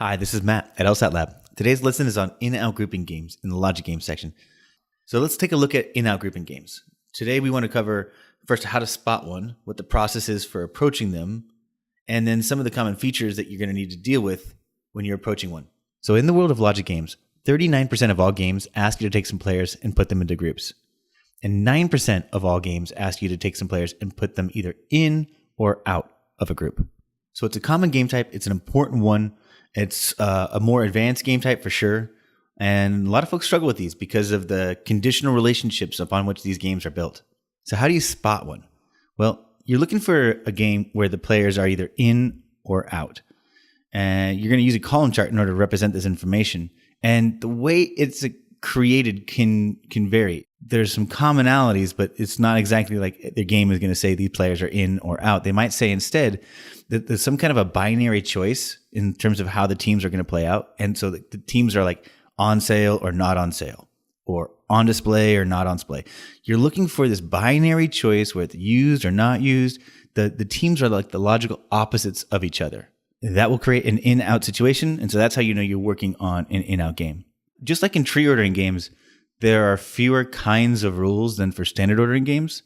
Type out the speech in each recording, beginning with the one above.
Hi, this is Matt at LSAT Lab. Today's lesson is on in-out grouping games in the logic game section. So let's take a look at in-out grouping games. Today we want to cover first how to spot one, what the process is for approaching them, and then some of the common features that you're going to need to deal with when you're approaching one. So in the world of logic games, 39% of all games ask you to take some players and put them into groups. And 9% of all games ask you to take some players and put them either in or out of a group. So it's a common game type. It's an important one. It's a more advanced game type for sure. And a lot of folks struggle with these because of the conditional relationships upon which these games are built. So how do you spot one? Well, you're looking for a game where the players are either in or out. And you're going to use a column chart in order to represent this information. And the way it's created can vary. There's some commonalities, but it's not exactly like the game is going to say these players are in or out. They might say instead that there's some kind of a binary choice in terms of how the teams are going to play out. And so the teams are like on sale or not on sale, or on display or not on display. You're looking for this binary choice where it's used or not used. The teams are like the logical opposites of each other. That will create an in-out situation. And so that's how you know you're working on an in-out game. Just like in tree ordering games, there are fewer kinds of rules than for standard ordering games.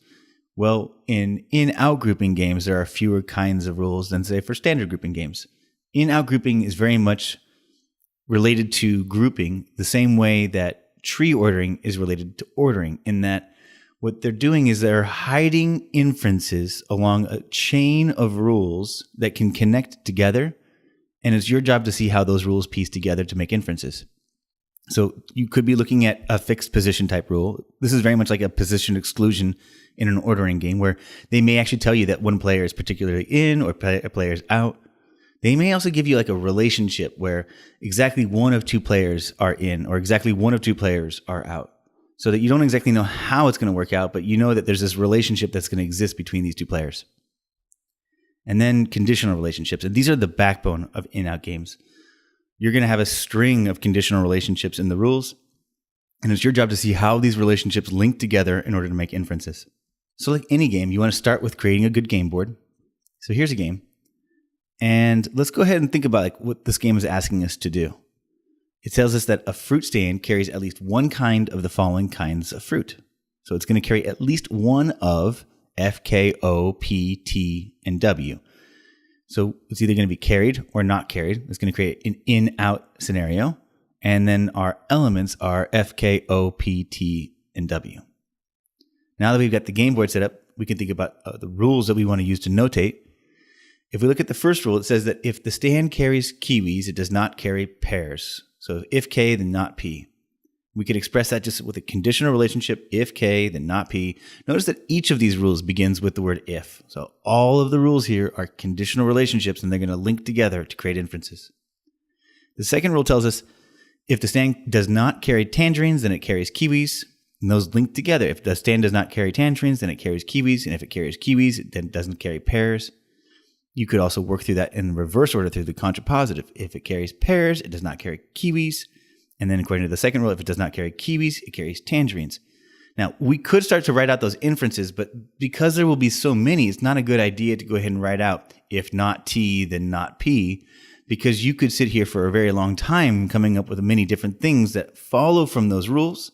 Well, in in-out grouping games, there are fewer kinds of rules than, say, for standard grouping games. In-out grouping is very much related to grouping the same way that tree ordering is related to ordering, in that what they're doing is they're hiding inferences along a chain of rules that can connect together, and it's your job to see how those rules piece together to make inferences. So you could be looking at a fixed position type rule. This is very much like a position exclusion in an ordering game, where they may actually tell you that one player is particularly in or a player is out. They may also give you like a relationship where exactly one of two players are in or exactly one of two players are out, so that you don't exactly know how it's going to work out, but you know that there's this relationship that's going to exist between these two players. And then conditional relationships. And these are the backbone of in-out games. You're going to have a string of conditional relationships in the rules, and it's your job to see how these relationships link together in order to make inferences. So like any game, you want to start with creating a good game board. So here's a game. And let's go ahead and think about like what this game is asking us to do. It tells us that a fruit stand carries at least one kind of the following kinds of fruit. So it's going to carry at least one of F, K, O, P, T, and W. So it's either going to be carried or not carried. It's going to create an in-out scenario. And then our elements are F, K, O, P, T, and W. Now that we've got the game board set up, we can think about the rules that we want to use to notate. If we look at the first rule, it says that if the stand carries kiwis, it does not carry pears. So if K, then not P. We could express that just with a conditional relationship, if K, then not P. Notice that each of these rules begins with the word if. So all of the rules here are conditional relationships, and they're going to link together to create inferences. The second rule tells us if the stand does not carry tangerines, then it carries kiwis. And those link together. If the stand does not carry tangerines, then it carries kiwis. And if it carries kiwis, it then doesn't carry pears. You could also work through that in reverse order through the contrapositive. If it carries pears, it does not carry kiwis. And then according to the second rule, if it does not carry kiwis, it carries tangerines. Now, we could start to write out those inferences, but because there will be so many, it's not a good idea to go ahead and write out if not T, then not P, because you could sit here for a very long time coming up with many different things that follow from those rules.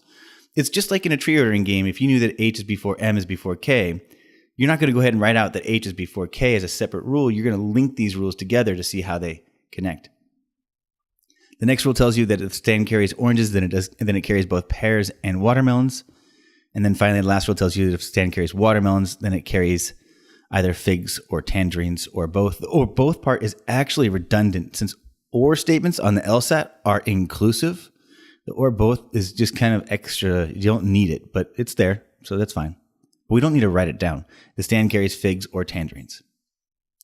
It's just like in a tree ordering game. If you knew that H is before M is before K, you're not going to go ahead and write out that H is before K as a separate rule. You're going to link these rules together to see how they connect. The next rule tells you that if the stand carries oranges, then it carries both pears and watermelons. And then finally, the last rule tells you that if the stand carries watermelons, then it carries either figs or tangerines or both. Or both part is actually redundant, since or statements on the LSAT are inclusive. The or both is just kind of extra. You don't need it, but it's there, so that's fine. But we don't need to write it down. The stand carries figs or tangerines.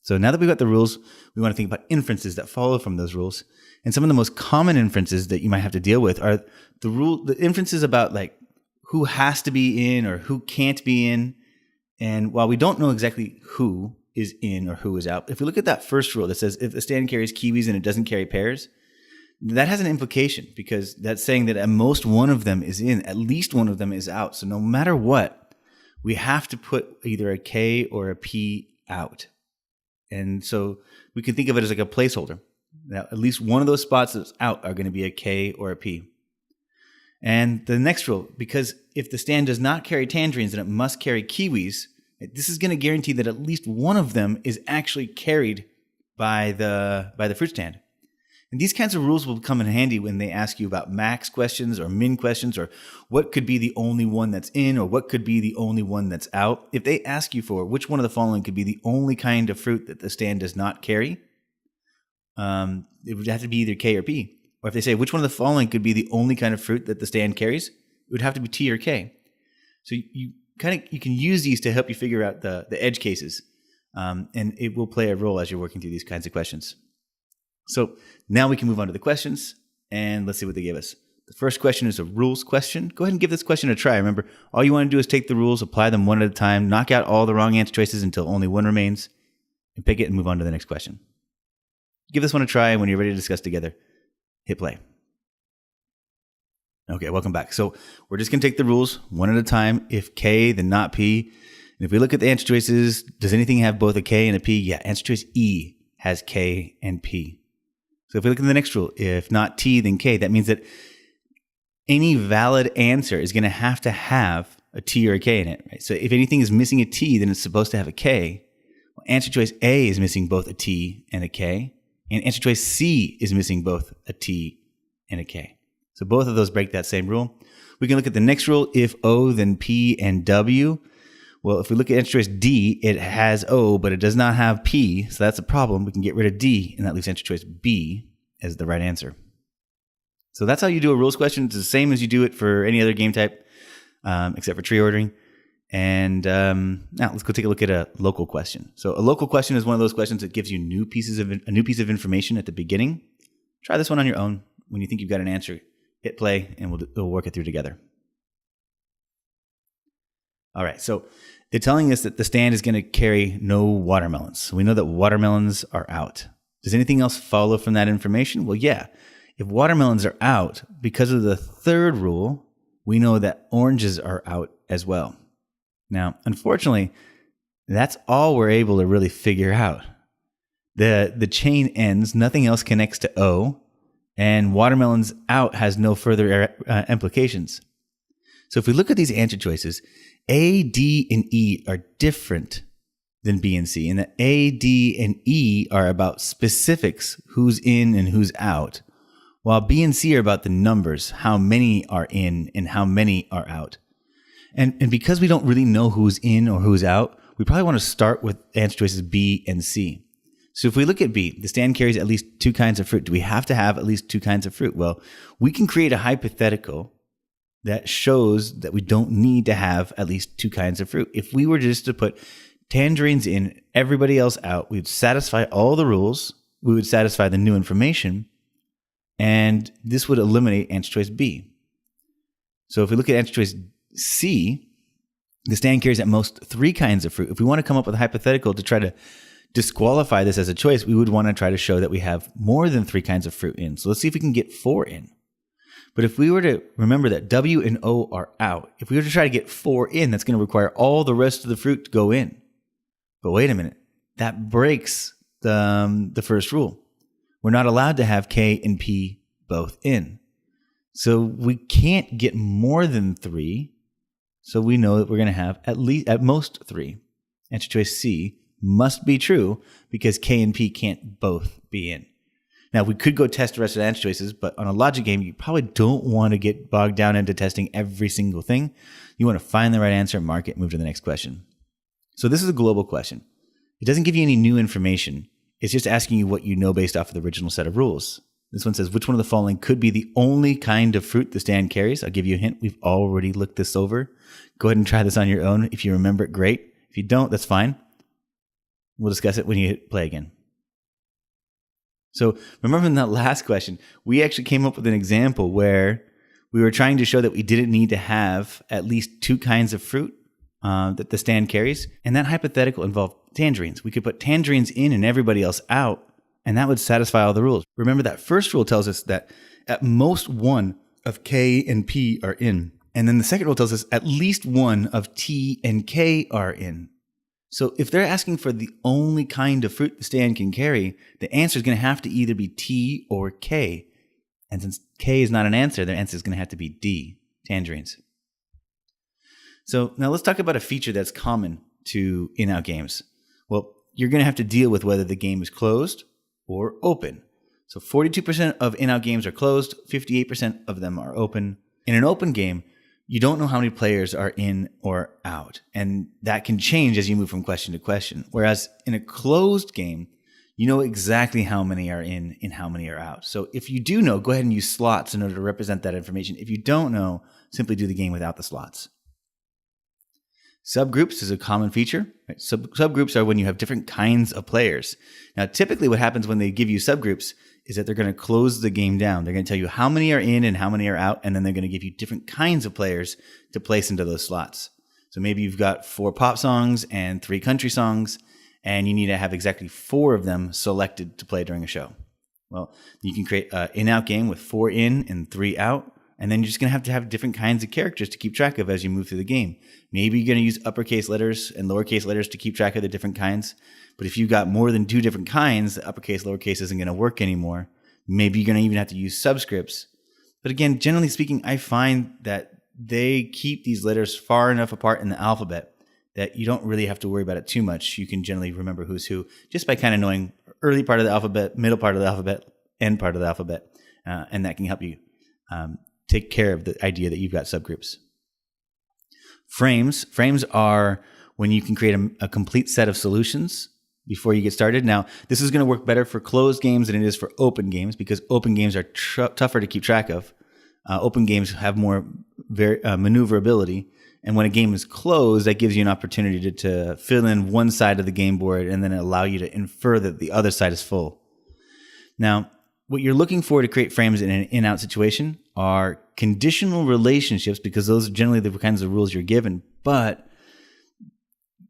So now that we've got the rules, we want to think about inferences that follow from those rules. And some of the most common inferences that you might have to deal with are the inferences about like who has to be in or who can't be in. And while we don't know exactly who is in or who is out, if we look at that first rule that says if the stand carries kiwis and it doesn't carry pears, that has an implication, because that's saying that at most one of them is in, at least one of them is out. So no matter what, we have to put either a K or a P out. And so we can think of it as like a placeholder. Now, at least one of those spots that's out are going to be a K or a P. And the next rule, because if the stand does not carry tangerines, then it must carry kiwis. This is going to guarantee that at least one of them is actually carried by the fruit stand. And these kinds of rules will come in handy when they ask you about max questions or min questions, or what could be the only one that's in, or what could be the only one that's out. If they ask you for which one of the following could be the only kind of fruit that the stand does not carry, it would have to be either K or P. Or if they say which one of the following could be the only kind of fruit that the stand carries, it would have to be T or K. So you can use these to help you figure out the edge cases, and it will play a role as you're working through these kinds of questions. So now we can move on to the questions, and let's see what they give us. The first question is a rules question. Go ahead and give this question a try. Remember, all you want to do is take the rules, apply them one at a time, knock out all the wrong answer choices until only one remains, and pick it and move on to the next question. Give this one a try, and when you're ready to discuss together, hit play. Okay, welcome back. So we're just going to take the rules one at a time. If K, then not P. And if we look at the answer choices, does anything have both a K and a P? Yeah, answer choice E has K and P. So if we look at the next rule, if not T, then K, that means that any valid answer is going to have a T or a K in it, right? So if anything is missing a T, then it's supposed to have a K. Well, answer choice A is missing both a T and a K. And answer choice C is missing both a T and a K. So both of those break that same rule. We can look at the next rule, if O, then P and W. Well, if we look at answer choice D, it has O, but it does not have P, so that's a problem. We can get rid of D, and that leaves answer choice B as the right answer. So that's how you do a rules question. It's the same as you do it for any other game type, except for tree ordering. And now let's go take a look at a local question. So a local question is one of those questions that gives you a new piece of information at the beginning. Try this one on your own. When you think you've got an answer, hit play, and we'll work it through together. All right, so they're telling us that the stand is going to carry no watermelons. So we know that watermelons are out. Does anything else follow from that information? Well, yeah. If watermelons are out, because of the third rule, we know that oranges are out as well. Now, unfortunately, that's all we're able to really figure out. The chain ends, nothing else connects to O, and watermelons out has no further implications. So if we look at these answer choices, A, D, and E are different than B and C, and that A, D, and E are about specifics, who's in and who's out, while B and C are about the numbers, how many are in and how many are out. And because we don't really know who's in or who's out, we probably want to start with answer choices B and C. So if we look at B, the stand carries at least two kinds of fruit. Do we have to have at least two kinds of fruit? Well, we can create a hypothetical that shows that we don't need to have at least two kinds of fruit. If we were just to put tangerines in, everybody else out, we'd satisfy all the rules, we would satisfy the new information, and this would eliminate answer choice B. So if we look at answer choice C, the stand carries at most three kinds of fruit. If we want to come up with a hypothetical to try to disqualify this as a choice, we would want to try to show that we have more than three kinds of fruit in. So let's see if we can get four in. But if we were to remember that W and O are out, if we were to try to get four in, that's going to require all the rest of the fruit to go in. But wait a minute, that breaks the first rule. We're not allowed to have K and P both in. So we can't get more than three. So we know that we're going to have at most three. Answer choice C must be true because K and P can't both be in. Now, we could go test the rest of the answer choices, but on a logic game, you probably don't want to get bogged down into testing every single thing. You want to find the right answer, mark it, move to the next question. So this is a global question. It doesn't give you any new information. It's just asking you what you know based off of the original set of rules. This one says, which one of the following could be the only kind of fruit the stand carries? I'll give you a hint. We've already looked this over. Go ahead and try this on your own. If you remember it, great. If you don't, that's fine. We'll discuss it when you hit play again. So remember in that last question, we actually came up with an example where we were trying to show that we didn't need to have at least two kinds of fruit that the stand carries. And that hypothetical involved tangerines. We could put tangerines in and everybody else out, and that would satisfy all the rules. Remember that first rule tells us that at most one of K and P are in. And then the second rule tells us at least one of T and K are in. So if they're asking for the only kind of fruit the stand can carry, the answer is going to have to either be T or K. And since K is not an answer, their answer is going to have to be D, tangerines. So now let's talk about a feature that's common to in-out games. Well, you're going to have to deal with whether the game is closed or open. So 42% of in-out games are closed, 58% of them are open. In an open game, you don't know how many players are in or out, and that can change as you move from question to question. Whereas in a closed game, you know exactly how many are in and how many are out. So if you do know, go ahead and use slots in order to represent that information. If you don't know, simply do the game without the slots. Subgroups is a common feature. Right? Subgroups are when you have different kinds of players. Now, typically what happens when they give you subgroups is that they're going to close the game down. They're going to tell you how many are in and how many are out, and then they're going to give you different kinds of players to place into those slots. So maybe you've got 4 pop songs and 3 country songs, and you need to have exactly 4 of them selected to play during a show. Well, you can create an in-out game with 4 in and 3 out, and then you're just going to have different kinds of characters to keep track of as you move through the game. Maybe you're going to use uppercase letters and lowercase letters to keep track of the different kinds. But if you've got more than 2 different kinds, the uppercase, lowercase isn't going to work anymore. Maybe you're going to even have to use subscripts. But again, generally speaking, I find that they keep these letters far enough apart in the alphabet that you don't really have to worry about it too much. You can generally remember who's who just by kind of knowing early part of the alphabet, middle part of the alphabet, end part of the alphabet. And that can help you take care of the idea that you've got subgroups. Frames are when you can create a complete set of solutions before you get started. Now, this is going to work better for closed games than it is for open games because open games are tougher to keep track of. Open games have more maneuverability. And when a game is closed, that gives you an opportunity to fill in one side of the game board and then allow you to infer that the other side is full. What you're looking for to create frames in an in-out situation are conditional relationships, because those are generally the kinds of rules you're given. But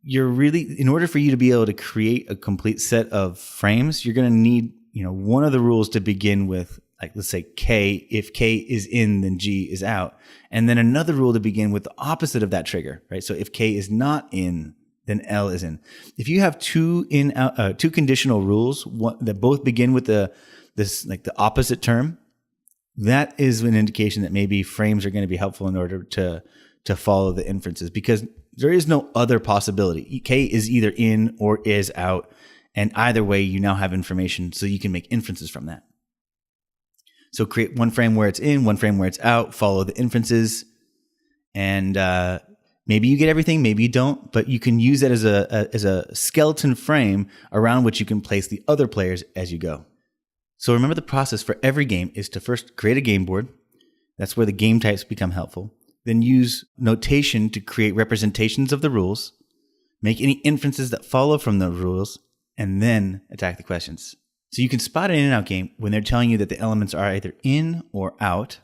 you're really, in order for you to be able to create a complete set of frames, you're going to need, one of the rules to begin with, like let's say K. If K is in, then G is out, and then another rule to begin with the opposite of that trigger, right? So if K is not in, then L is in. If you have two conditional rules that both begin with the opposite term, that is an indication that maybe frames are going to be helpful in order to follow the inferences, because there is no other possibility. K is either in or is out, and either way, you now have information so you can make inferences from that. So create one frame where it's in, one frame where it's out, follow the inferences, and maybe you get everything, maybe you don't, but you can use that as a skeleton frame around which you can place the other players as you go. So remember, the process for every game is to first create a game board. That's where the game types become helpful. Then use notation to create representations of the rules, make any inferences that follow from the rules, and then attack the questions. So you can spot an in and out game when they're telling you that the elements are either in or out,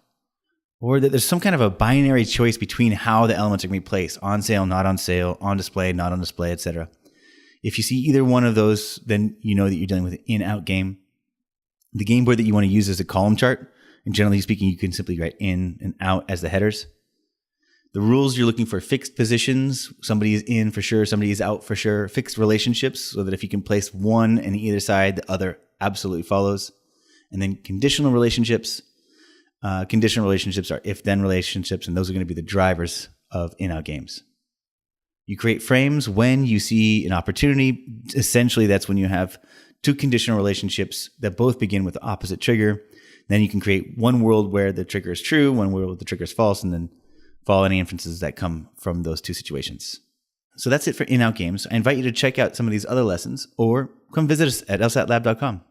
or that there's some kind of a binary choice between how the elements are going to be placed: on sale, not on sale, on display, not on display, etc. If you see either one of those, then you know that you're dealing with an in-out game. The game board that you want to use is a column chart, and generally speaking, you can simply write in and out as the headers. The rules, you're looking for fixed positions. Somebody is in for sure, somebody is out for sure. Fixed relationships, so that if you can place one in either side, the other absolutely follows. And then conditional relationships. Conditional relationships are if-then relationships, and those are going to be the drivers of in-out games. You create frames when you see an opportunity. Essentially, that's when you have 2 conditional relationships that both begin with the opposite trigger. Then you can create one world where the trigger is true, one world where the trigger is false, and then follow any inferences that come from those 2 situations. So that's it for in-out games. I invite you to check out some of these other lessons, or come visit us at lsatlab.com.